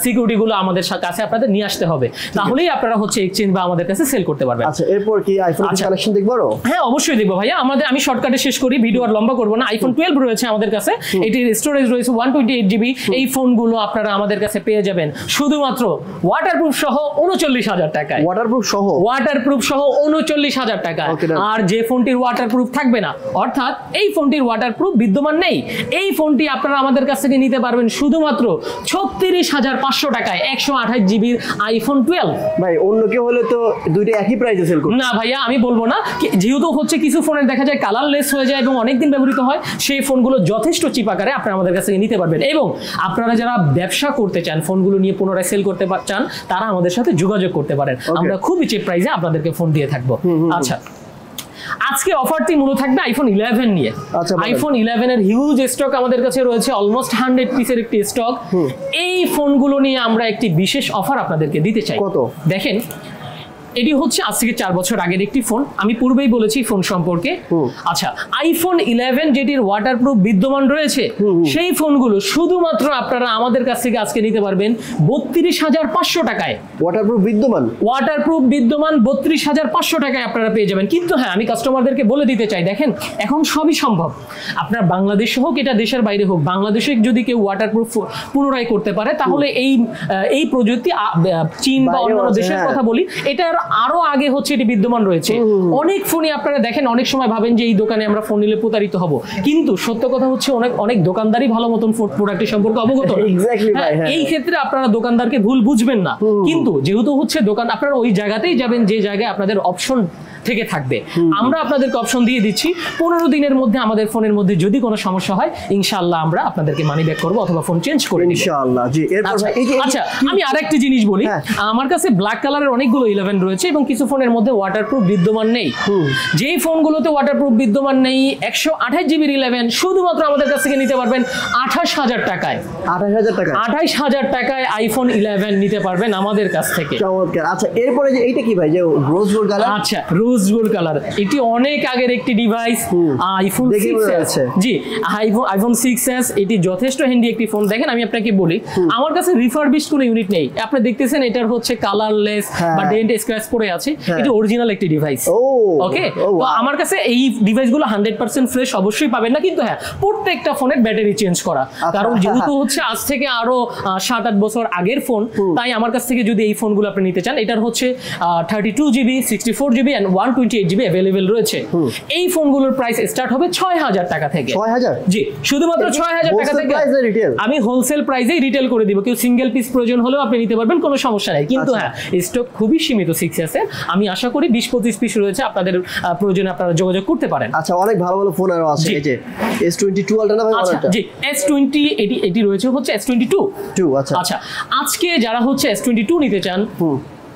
সিকিউরিটিগুলো আমাদের কাছে আপনাদের নিয়ে আসতে হবে, তাহলেই আপনারা হচ্ছে এক্সচেঞ্জ বা আমাদের কাছে সেল করতে পারবেন। আচ্ছা এরপর কি আইফোন কালেকশন দেখবো? হ্যাঁ অবশ্যই দেখবো ভাইয়া। আমি শর্টকাটে শেষ করি, ভিডিও আর লম্বা করবো না। আইফোন 12 রয়েছে আমাদের কাছে, এটির স্টোরেজ রয়েছে 128 জিবি। এই ফোনগুলো আপনারা আমাদের কাছে পেয়ে যাবেন শুধুমাত্র ওয়াটারপ্রুফ সহ 39,000 টাকায়। ওয়াটারপ্রুফ সহ 39,000 টাকায়। আর যে ফোনটির ওয়াটারপ্রুফ থাকবে না, অর্থাৎ এই ফোনটির ওয়াটারপ্রুফ বিদ্যমান নেই, এই ফোনটি আপনারা আমাদের কাছ থেকে নিতে পারবেন শুধুমাত্র 36,500 টাকায় 128 জিবির আইফোন 12। ভাই অন্য কেউ হলে তো দুইটা একই প্রাইসে সেল করবে। না ভাইয়া আমি বলবো না, যেহেতু হচ্ছে কিছু ফোনের দেখা যায় কালারলেস হয়ে যায় এবং অনেকদিন ব্যবহৃত হয়, সেই ফোনগুলো যথেষ্ট চিপ আকারে আপনারা আমাদের কাছ থেকে নিতে পারবেন। এবং আপনারা যারা ব্যবসা করতে চান, ফোনগুলো নিয়ে পুনরায় সেল করতে চান, তারা আমাদের সাথে যোগাযোগ করতে পারেন। আমরা খুবই চিপ প্রাইসে আপনাদেরকে ফোন দিয়ে থাকবো। আচ্ছা আজকে অফারটি মূলত থাকবে আইফোন 11 নিয়ে। আইফোন 11 এর হিউজ স্টক আমাদের কাছে রয়েছে, অলমোস্ট 100 পিসের একটি স্টক। এই ফোনগুলো নিয়ে আমরা একটি বিশেষ অফার আপনাদেরকে দিতে চাই। কত? দেখেন এটি হচ্ছে আজ থেকে 4 বছর আগের একটি ফোন, আমি পূর্বেই বলেছি ফোন সম্পর্কে। আচ্ছা আইফোন 11 যেটির ওয়াটারপ্রুফ বিদ্যমান রয়েছে, সেই ফোনগুলো শুধুমাত্র আপনারা আমাদের কাছ থেকে আজকে নিতে পারবেন 32,500 টাকায়। ওয়াটারপ্রুফ বিদ্যমান 32,500 টাকায় আপনারা পেয়ে যাবেন। কিন্তু হ্যাঁ আমি কাস্টমারদেরকে বলে দিতে চাই, দেখেন এখন সবই সম্ভব। আপনার বাংলাদেশ হোক এটা দেশের বাইরে হোক, বাংলাদেশে যদি কেউ ওয়াটারপ্রুফ পুনরায় করতে পারে, তাহলে এই প্রযুক্তি চীন বা অন্যান্য দেশের কথা বলি, এটার আরো আগে হচ্ছে এটি বিদ্যমান রয়েছে। অনেক ফোনই আপনারা দেখেন, অনেক সময় ভাবেন যে এই দোকানে আমরা ফোন নিলে প্রতারিত হব, কিন্তু সত্য কথা হচ্ছে অনেক দোকানদারই ভালো মতন প্রোডাক্টের সম্পর্কে অবগত। এই ক্ষেত্রে আপনারা দোকানদারকে ভুল বুঝবেন না, কিন্তু যেহেতু হচ্ছে দোকান আপনারা ওই জায়গাতেই যাবেন যে জায়গায় আপনাদের অপশন থেকে থাকবে। আমরা আপনাদেরকে অপশন দিয়ে দিচ্ছি, 15 দিনের মধ্যে আমাদের ফোনের মধ্যে যদি কোনো সমস্যা হয়, ইনশাআল্লাহ আমরা আপনাদেরকে মানি ব্যাক করব অথবা ফোন চেঞ্জ করে দেব ইনশাআল্লাহ। জি আচ্ছা আমি আরেকটি জিনিস বলি, আমার কাছে ব্ল্যাক কালারের অনেকগুলো 11 রয়েছে এবং কিছু ফোনের মধ্যে ওয়াটারপ্রুফ বিদ্যমান নেই। যেই ফোনগুলোতে ওয়াটারপ্রুফ বিদ্যমান নেই 128 জিবির 11 শুধুমাত্র আমাদের কাছ থেকে নিতে পারবেন 28,000 টাকায়। 28,000 টাকায় আইফোন 11 নিতে পারবেন আমাদের কাছ থেকে। চমৎকার। আচ্ছা এরপরে যে এইটা কি ভাই, যে রোজ গোল্ড কালার? আচ্ছা রোজ গোল্ড কালার, এটি অনেক আগের একটি ডিভাইস, আইফোন 6s। জি আইফোন 6s, এটি যথেষ্ট হ্যান্ডি একটি ফোন। দেখেন আমি আপনাকে বলি, আমার কাছে রিফারবিশড কোনো ইউনিট নেই। আপনি দেখতেছেন এটার হচ্ছে কালারলেস বা ডেন্ট স্ক্র্যাচ পড়ে আছে, এটি অরিজিনাল একটি ডিভাইস। ওকে, তো আমার কাছে এই ডিভাইসগুলো 100% ফ্রেশ অবশ্যই পাবেন না, কিন্তু হ্যাঁ প্রত্যেকটা ফোনের ব্যাটারি চেঞ্জ করা, কারণ যেহেতু হচ্ছে আজ থেকে আরো 7-8 বছর আগের ফোন, তাই আমার কাছ থেকে যদি এই ফোনগুলো আপনি নিতে চান, এটার হচ্ছে 32 GB, 64 GB and 128 GB available রয়েছে। এই ফোনগুলোর প্রাইস স্টার্ট হবে 6,000 টাকা থেকে। 6,000? জি শুধুমাত্র 6,000 টাকা থেকে। আমি হোলসেল প্রাইসেই রিটেল করে দিব, কেউ সিঙ্গেল পিস প্রয়োজন হলেও আপনি নিতে পারবেন, কোনো সমস্যা নাই। কিন্তু হ্যাঁ স্টক খুবই সীমিত 6s এর, আমি আশা করি 20-25 পিস রয়েছে, আপনাদের প্রয়োজনে আপনারা যোগাযোগ করতে পারেন। আচ্ছা অনেক ভালো ভালো ফোন আরো আছে, এই যে S22 আলট্রা না ভাই? আচ্ছা জি S20 এটি রয়েছে হচ্ছে S22। আচ্ছা আজকে যারা হচ্ছে S22 নিতে চান,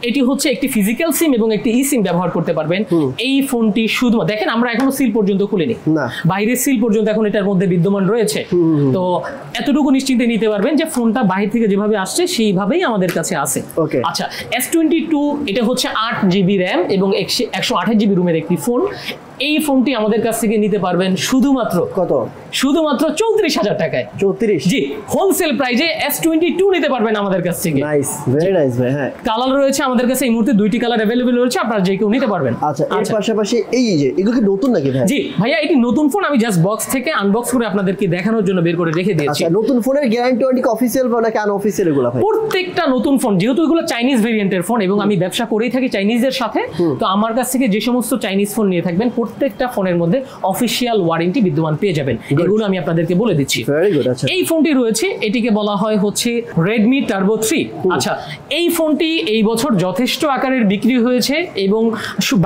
এটি হচ্ছে একটি ফিজিক্যাল সিম এবং একটি ই সিম ব্যবহার করতে পারবেন। এই ফোনটি শুধু দেখেন আমরা এখনো সিল পর্যন্ত খুলিনি, বাইরের সিল পর্যন্ত এখন এটার মধ্যে বিদ্যমান রয়েছে, তো এতটুকু নিশ্চিন্তে নিতে পারবেন যে ফোনটা বাইরে থেকে যেভাবে আসছে সেইভাবেই আমাদের কাছে আছে। আচ্ছা S22 এটা হচ্ছে 8 জিবি র্যাম এবং 128 জিবি রুমের একটি ফোন। এই ফোনটি আমাদের কাছ থেকে নিতে পারবেন শুধুমাত্র কত? শুধুমাত্র 34,000 টাকায়। 34? জি হোলসেল প্রাইসে S22 নিতে পারবেন আমাদের কাছ থেকে। নাইস, ভেরি নাইস ভাই। হ্যাঁ কালার রয়েছে আমাদের কাছে এই মুহূর্তে 2টি কালার अवेलेबल রয়েছে, আপনারা যে কেউ নিতে পারবেন। আচ্ছা এর পাশাপাশি এই যে এগুলো কি নতুন নাকি ভাই? জি ভাইয়া এটি নতুন ফোন, আমি জাস্ট বক্স থেকে আনবক্স করে আপনাদেরকে দেখানোর জন্য বের করে রেখে দিয়েছি। আচ্ছা নতুন ফোনের গ্যারান্টি ওয়ারেন্টি কি অফিশিয়াল বা নাকি আনঅফিশিয়াল এগুলো ভাই? প্রত্যেকটা নতুন ফোন, যেহেতু এগুলো চাইনিজ ভেরিয়েন্টের ফোন এবং আমি ব্যবসা করেই থাকি চাইনিজদের সাথে, তো আমার কাছ থেকে যে সমস্ত চাইনিজ ফোন নিয়ে থাকবেন প্রত্যেকটা ফোনের মধ্যে অফিশিয়াল ওয়ারেন্টি বিদ্যমান পেয়ে যাবেন। এগুলো আমি আপনাদেরকে বলে দিচ্ছি। Very good. আচ্ছা, এই ফোনটি রয়েছে, এটিকে বলা হয় হচ্ছে Redmi Turbo 3। আচ্ছা, এই ফোনটি এই বছর যথেষ্ট আকারের বিক্রি হয়েছে এবং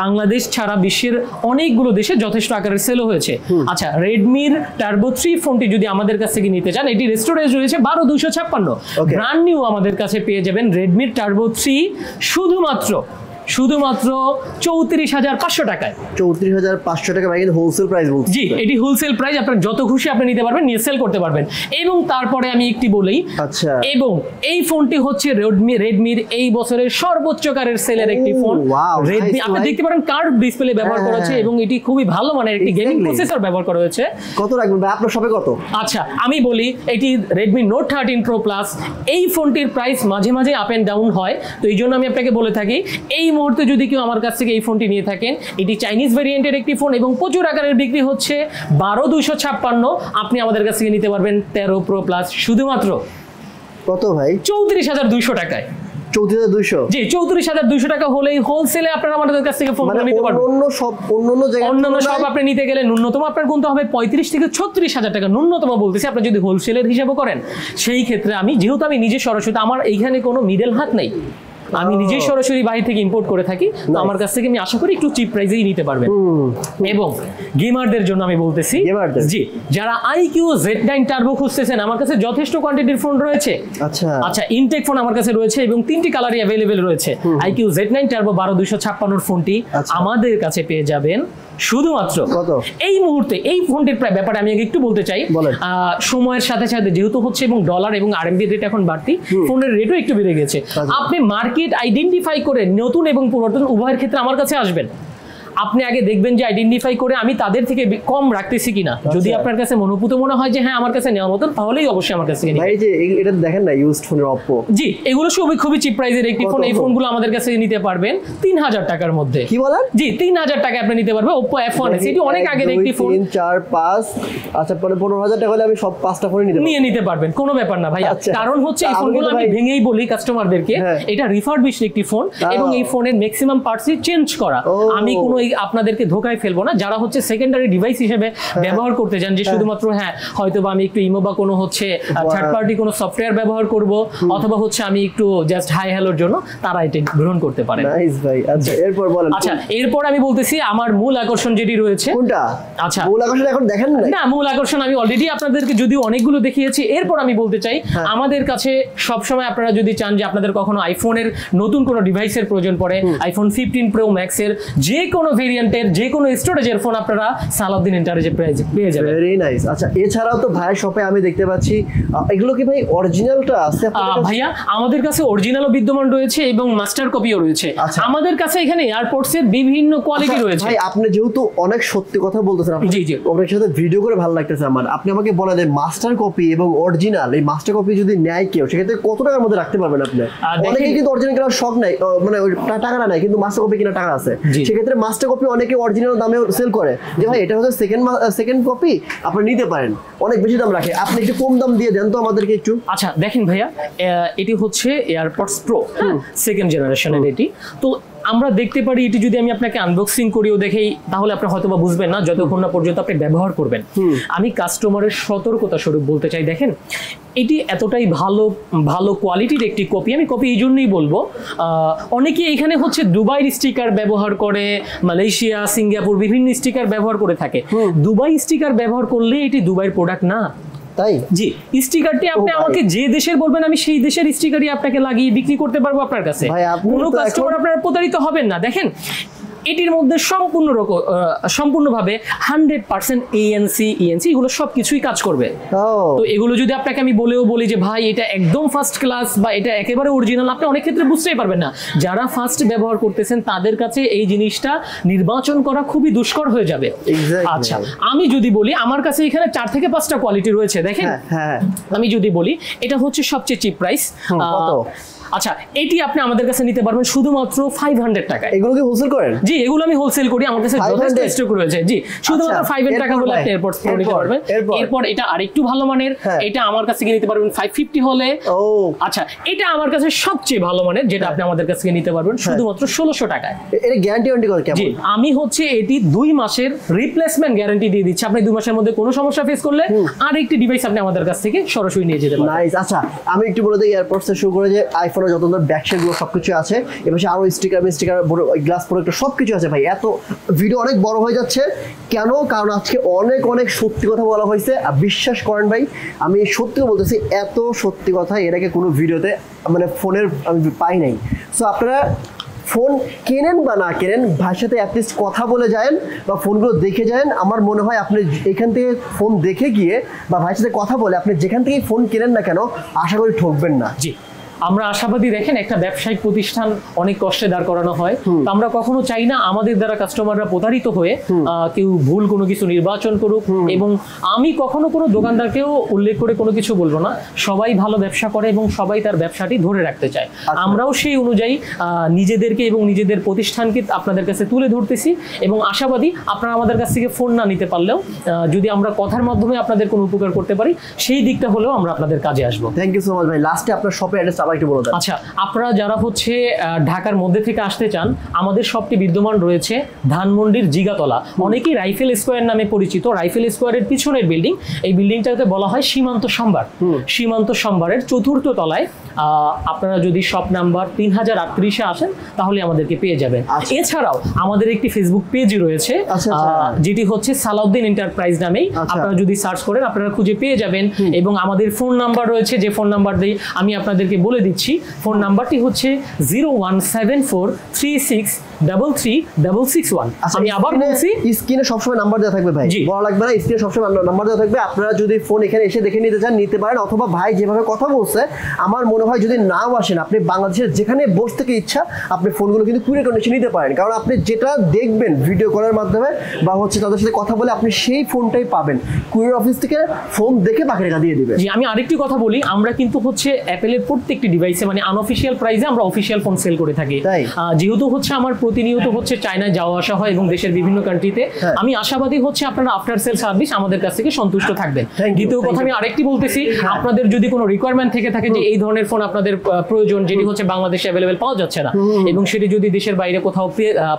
বাংলাদেশ ছাড়া বিশ্বের অনেকগুলো দেশে যথেষ্ট আকারের সেলও হয়েছে। আচ্ছা, Redmi Turbo 3 ফোনটি যদি আমাদের কাছ থেকে নিতে চান, এটি স্টোরেজ রয়েছে 12256, ব্র্যান্ড নিউ আমাদের কাছে পেয়ে যাবেন Redmi Turbo 3 শুধুমাত্র 34,500 টাকায়। 34,500 টাকা ভাই, কিন্তু হোলসেল প্রাইস বলছি। জি, এটি হোলসেল প্রাইস, আপনার যত খুশি আপনি নিতে পারবেন, নিয়ে সেল করতে পারবেন। এবং তারপরে আমি একটি বলেই, আচ্ছা, এবং এই ফোনটি হচ্ছে রেডমির এই বছরের সর্বোচ্চ কারের সেলের একটি ফোন। রেডমি আপনি দেখতে পারেন কার্ভ ডিসপ্লে ব্যবহার করা হয়েছে এবং এটি খুবই ভালো মানের একটি গেমিং প্রসেসর ব্যবহার করা হয়েছে। কত রাখবেন ভাই আপনার শপে কত? আচ্ছা, আমি বলি এটি Redmi Note 13 Pro Plus। এই ফোনটির প্রাইস মাঝে মাঝে আপ এন্ড ডাউন হয়, তো এই জন্য আমি আপনাকে বলে থাকি এই মুহূর্তে যদি কেউ আমার কাছ থেকে এই ফোনটি নিয়ে থাকেন, এটি চাইনিজ ভেরিয়েন্টের একটি ফোন এবং প্রচুর আকারের বিক্রি হচ্ছে 12,256। আপনি আমাদের কাছ থেকে নিতে পারবেন 13 Pro Plus শুধুমাত্র কত ভাই? 34,200 টাকায়। 34,200? জি, 34,200 টাকা হলেই হোলসেলে আপনারা আমাদের কাছ থেকে ফোন নিতে পারবেন। অন্যান্য সব আপনি নিতে গেলে ন্যূনতম আপনার গুনতে হবে 35 থেকে 36,000 টাকা, ন্যূনতম বলতেছি। আপনি যদি হোলসেলের হিসাবও করেন, সেই ক্ষেত্রে যেহেতু আমি নিজে সরাসরি, আমার এইখানে কোনো মিডল হাত নেই, আমি নিজেই সরাসরি বাইরে থেকে ইম্পোর্ট করে থাকি, তো আমার কাছ থেকে আমি আশা করি একটু চিপ প্রাইসেই নিতে পারবেন। এবং গেমারদের জন্য আমি বলতেছি, জি, যারা IQ Z9 টার্বো খুঁজতেছেন, আমার কাছে যথেষ্ট কোয়ান্টিটির ফোন রয়েছে। আচ্ছা, ইনটেক ফোন আমার কাছে রয়েছে এবং 3টি কালারই অ্যাভেলেবেল রয়েছে। IQ Z9 টার্বো 12256 ফোনটি আমাদের কাছে পেয়ে যাবেন শুধুমাত্র এই মুহূর্তে। এই ফোনটির ব্যাপারে আমি একটু বলতে চাই, সময়ের সাথে সাথে যেহেতু হচ্ছে এবং ডলার এবং আরএমবি রেট এখন বাড়তি, ফোনের রেটও একটু বেড়ে গেছে। আপনি মার্কেট আইডেন্টিফাই করে নতুন এবং পুরাতন উভয়ের ক্ষেত্রে আমার কাছে আসবেন। আপনি আগে দেখবেন যে আইডেন্টিফাই করে আমি তাদের থেকে কম রাখতেছি কিনা। যদি আপনার কাছে মনোপুত মনে হয় যে হ্যাঁ আমার কাছে নেওয়ার মতন, তাহলেই অবশ্যই আমার কাছে নিবেন। ভাই যে এটা দেখেন না, ইউজড ফোনের Oppo, জি, এগুলো খুবই চিপ প্রাইসের একটি ফোন। এই ফোনগুলো আমাদের কাছে নিতে পারবেন 3,000 টাকার মধ্যে। কি বলেন? জি, 3,000 টাকা আপনি নিতে পারবেন Oppo F1s। এটি অনেক আগের একটি ফোন। 3, 4, 5, আচ্ছা, পরে 15,000 টাকা হলে আমি সব 5টা ফোন নিতে পারবেন, কোনো ব্যাপার না ভাই। কারণ হচ্ছে এই ফোনগুলো আমি ভেঙেই বলি কাস্টমারদেরকে, এটা রিফারবিশড একটি ফোন এবং এই ফোনের ম্যাক্সিমাম পার্টসই চেঞ্জ করা। আমি কোনো আপনাদেরকে ধোকায় ফেলবো না। যারা হচ্ছে সেকেন্ডারি ডিভাইস হিসেবে ব্যবহার করতে চান, যে শুধুমাত্র হয়তো বা আমি একটু ইমো বা কোনো হচ্ছে থার্ড পার্টি কোনো সফটওয়্যার ব্যবহার করব, অথবা হচ্ছে আমি একটু জাস্ট হাই হ্যালোর জন্য, তারা এটা গ্রহণ করতে পারে। নাইস ভাই। আচ্ছা, এরপর বলেন। আচ্ছা, এরপর আমি বলতেছি আমার মূল আকর্ষণ যেটি রয়েছে। কোনটা? আচ্ছা, মূল আকর্ষণ এখন দেখেন না, মূল আকর্ষণ আমি অলরেডি আপনাদেরকে যদিও অনেকগুলো দেখিয়েছি। এরপর আমি বলতে চাই, আমাদের কাছে সবসময় আপনারা যদি চান যে আপনাদের কখনো আইফোনের নতুন কোনো ডিভাইসের প্রয়োজন পড়ে, iPhone 15 Pro Max এর যে কোনো ভেরিয়েন্টের যে কোনো স্টোরেজের ফোন আপনারা সালাউদ্দিন এন্টারপ্রাইজে পেয়ে যাবেন। Very nice. আচ্ছা, এছাড়াও তো ভাই শপে আমি দেখতে পাচ্ছি এগুলো কি ভাই অরিজিনালটা আছে আপনাদের কাছে? ভাইয়া, আমাদের কাছে অরিজিনালও বিদ্যমান রয়েছে এবং মাস্টার কপিও রয়েছে। আমাদের কাছে এখানে এয়ারপোর্টস এর বিভিন্ন কোয়ালিটি রয়েছে। ভাই, আপনি যেহেতু অনেক সত্যি কথা বলতেছেন, জি জি, আপনার সাথে ভিডিও করে ভালো লাগতেছে আমার। আপনি আমাকে বলেন যে মাস্টার কপি এবং অরিজিনাল, এই মাস্টার কপি যদি নেয় কেউ, সেক্ষেত্রে কত টাকার মধ্যে রাখতে পারবেন আপনি? অনেকে কিন্তু অরিজিনাল কেনার শখ নাই, মানে টাকাটা নাই, কিন্তু মাস্টার কপি কেনার টাকা আছে। সেক্ষেত্রে মাস্টার কপি অনেকে অরিজিনাল দামে সেল করে, যে ভাই এটা হচ্ছে সেকেন্ড কপি, আপনি নিতে পারেন। অনেক বেশি দাম রাখে, আপনি একটু কম দাম দিয়ে দেন তো আমাদেরকে একটু। আচ্ছা, দেখেন ভাইয়া, এটি হচ্ছে এয়ারপডস প্রো সেকেন্ড জেনারেশনের। এটি তো আমরা দেখতে পারি, এটি যদি আমি আপনাকে আনবক্সিং করিও দেখাই, তাহলে আপনি হয়তো বা বুঝবেন না যতক্ষণ না পর্যন্ত আপনি ব্যবহার করবেন। আমি কাস্টমারের সতর্কতা স্বরূপ বলতে চাই, দেখেন এটি এতটাই ভালো কোয়ালিটির একটি কপি। আমি কপি এই জন্যই বলবো, অনেকে এখানে হচ্ছে দুবাইয়ের স্টিকার ব্যবহার করে, মালয়েশিয়া, সিঙ্গাপুর বিভিন্ন স্টিকার ব্যবহার করে থাকে। দুবাই স্টিকার ব্যবহার করলে এটি দুবাইয়ের প্রোডাক্ট না। তাই? জি, স্টিকারটি আপনি আমাকে যে দেশের বলবেন, আমি সেই দেশের স্টিকারই আপনাকে লাগিয়ে বিক্রি করতে পারবো আপনার কাছে। কোনো কাস্টমার আপনারা প্রতারিত হবেন না। দেখেন এটির মধ্যে সম্পূর্ণভাবে 100% ANC এগুলো সবকিছুই কাজ করবে। তো এগুলো যদি আপনাকে আমি বলি যে ভাই এটা একদম ফার্স্ট ক্লাস বা এটা একেবারে অরিজিনাল, আপনি অনেক ক্ষেত্রে বুঝতেই পারবেন না। যারা ফার্স্ট ব্যবহার করতেছেন তাদের কাছে এই জিনিসটা নির্বাচন করা খুবই দুষ্কর হয়ে যাবে। আচ্ছা, আমি যদি বলি আমার কাছে এখানে 4 থেকে 5টা কোয়ালিটি রয়েছে। দেখেন আমি যদি বলি, এটা হচ্ছে সবচেয়ে চিপ প্রাইস। আচ্ছা এটি আপনি আমাদের কাছে নিতে পারবেন শুধুমাত্র 500 টাকা। এগুলো কি হোলসেল করেন? জি এগুলো আমি হোলসেল করি, আমার কাছে যথেষ্ট স্টক রয়েছে। জি শুধুমাত্র 500 টাকা হলে আপনি এয়ারপডস প্রো নিতে পারবেন। এরপর এটা আরেকটু ভালো মানের, এটা আমার কাছে নিতে পারবেন 550 হলে। আচ্ছা এটা আমার কাছে সবচেয়ে ভালো মানের, যেটা আপনি আমাদের কাছে নিতে পারবেন শুধুমাত্র 1600 টাকায়। এর গ্যারান্টি কত কেমন? জি আমি হচ্ছে এটি 2 মাসের রিপ্লেসমেন্ট গ্যারান্টি দিয়ে দিচ্ছি। আপনি 2 মাসের মধ্যে কোনো সমস্যা ফেস করলে আরেকটি ডিভাইস আপনি আমাদের কাছ থেকে সরাসরি নিয়ে যেতে পারবেন। নাইস। আচ্ছা আমি একটু বলে দিই, এয়ারপডস থেকে শুরু করে যে আইফোনের যত ধরনের ব্যাকশেপগুলো সবকিছু আছে, এবার আরো স্টিকার গ্লাস প্রোডাক্ট সবকিছু আছে ভাই। এত ভিডিও অনেক বড় হয়ে যাচ্ছে কেন? কারণ আজকে অনেক সত্যি কথা বলা হয়েছে। বিশ্বাস করেন ভাই, আমি সত্যি বলতেছি, এত সত্যি কথা এর আগে কোনো ভিডিওতে মানে ফোনের আমি পাই নাই। সো আপনারা ফোন কেনেন বা না কেনেন, ভাইয়ের সাথে অ্যাটলিস্ট কথা বলে যান বা ফোনগুলো দেখে যান। আমার মনে হয় আপনি এখান থেকে ফোন দেখে গিয়ে বা ভাইয়ের সাথে কথা বলে আপনি যেখান থেকে ফোন কেনেন না কেন, আশা করি ঠকবেন না। জি আমরা আশাবাদী। দেখেন একটা ব্যবসায়িক প্রতিষ্ঠান অনেক কষ্টে দাঁড় করানো হয়, তো আমরা কখনো চাই না আমাদের দ্বারা কাস্টমাররা প্রতারিত হয়ে কেউ ভুল কোনো কিছু নির্বাচন করুক। এবং আমি কখনো কোনো দোকানদারকেও উল্লেখ করে কোনো কিছু বলবো না, সবাই ভালো ব্যবসা করে এবং সবাই তার ব্যবসাটি ধরে রাখতে চায়। আমরাও সেই অনুযায়ী নিজেদেরকে এবং নিজেদের প্রতিষ্ঠানকে আপনাদের কাছে তুলে ধরতেছি এবং আশাবাদী আপনারা আমাদের কাছ থেকে ফোন না নিতে পারলেও যদি আমরা কথার মাধ্যমে আপনাদের কোনো উপকার করতে পারি, সেই দিকটা হলেও আমরা আপনাদের কাজে আসবো। থ্যাংক ইউ সো মাচ ভাই। লাস্টে আপনার শপের অ্যাড্রেস একটু বলে দেন। আচ্ছা আপনারা যারা হচ্ছে ঢাকার মধ্যে থেকে আসতে চান, আমাদের শপটি বিদ্যমান রয়েছে ধানমন্ডির জিগাতলা, অনেকেই রাইফেল স্কোয়ার নামে পরিচিত। রাইফেল স্কোয়ারের পিছনের বিল্ডিং, এই বিল্ডিংটাকে বলা হয় সীমান্ত সম্ভার। সীমান্ত সম্ভারের 4র্থ তলায় আপনারা যদি শপ নাম্বার 3038-এ আসেন তাহলে আমাদেরকে পেয়ে যাবেন। এছাড়াও আমাদের একটি ফেসবুক পেজ রয়েছে যেটি হচ্ছে সালাউদ্দিন এন্টারপ্রাইজ নামেই, আপনারা যদি সার্চ করেন আপনারা খুঁজে পেয়ে যাবেন। এবং আমাদের ফোন নাম্বার রয়েছে, যে ফোন নাম্বার দিয়ে আমি আপনাদেরকে বলে দিচ্ছি। ফোন নাম্বারটি হচ্ছে 01743336661। আমি আবার বলছি, স্ক্রিনে সবসময় নাম্বার দেওয়া থাকবে ভাই, বলা লাগবে না, স্ক্রিনে সবসময় নাম্বার দেওয়া থাকবে। আপনারা যদি ফোন এখানে এসে দেখে নিতে চান নিতে পারেন, অথবা ভাই যেভাবে কথা বলছে আমার মনে হয় যদি নাও আসেন আপনি বাংলাদেশের যেখানে বসে থেকে ইচ্ছা আপনি ফোনগুলো কিন্তু কুরিয়ার কন্ডিশন নিতে পারেন। কারণ আপনি যেটা দেখবেন ভিডিও কলের মাধ্যমে বা হচ্ছে তাদের সাথে কথা বলে আপনি সেই ফোনটাই পাবেন। কুরিয়ার অফিস থেকে ফোন দেখে বাকি টাকা দিয়ে দিবে। জি আমি আরেকটি কথা বলি, আমরা কিন্তু হচ্ছে অ্যাপেলের প্রত্যেকটি ডিভাইসে মানে আনঅফিশিয়াল প্রাইসে আমরা অফিশিয়াল ফোন সেল করে থাকি। যেহেতু হচ্ছে আমার প্রতিনিয়ত হচ্ছে চায়নায় যাওয়া আসা হয় এবং দেশের বিভিন্ন কান্ট্রিতে, আমি আশাবাদী হচ্ছে আপনারা আফটার সেল সার্ভিস আমাদের কাছ থেকে সন্তুষ্ট থাকবেন। দ্বিতীয় কথা আমি আরেকটি বলতেছি, আপনাদের যদি কোনো রিকোয়ারমেন্ট থেকে থাকে যে এই ধরনের ফোন আপনাদের প্রয়োজন যেটি হচ্ছে বাংলাদেশে অ্যাভেলেবেল পাওয়া যাচ্ছে না এবং সেটি যদি দেশের বাইরে কোথাও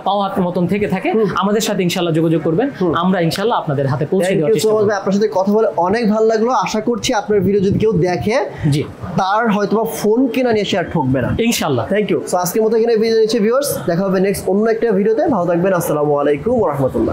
পাওয়ার মতন থেকে থাকে, আমাদের সাথে ইনশাআল্লাহ যোগাযোগ করবেন, আমরা ইনশাআল্লাহ আপনাদের হাতে পৌঁছে দেওয়ার চেষ্টা করব। আপনার সাথে কথা বলে অনেক ভালো লাগলো। আশা করছি আপনার ভিডিও যদি কেউ দেখে তার হয়তোবা ফোন কেনা নিয়ে শেয়ার ঠকবে না ইনশাআল্লাহ। Thank you. সো আজকের মতো এখানে ভিডিও নিচ্ছে ভিউয়ার্স, দেখা হবে নেক্সট অন্য একটা ভিডিওতে। ভালো থাকবেন। আসসালামু আলাইকুম ওয়া রাহমাতুল্লাহ।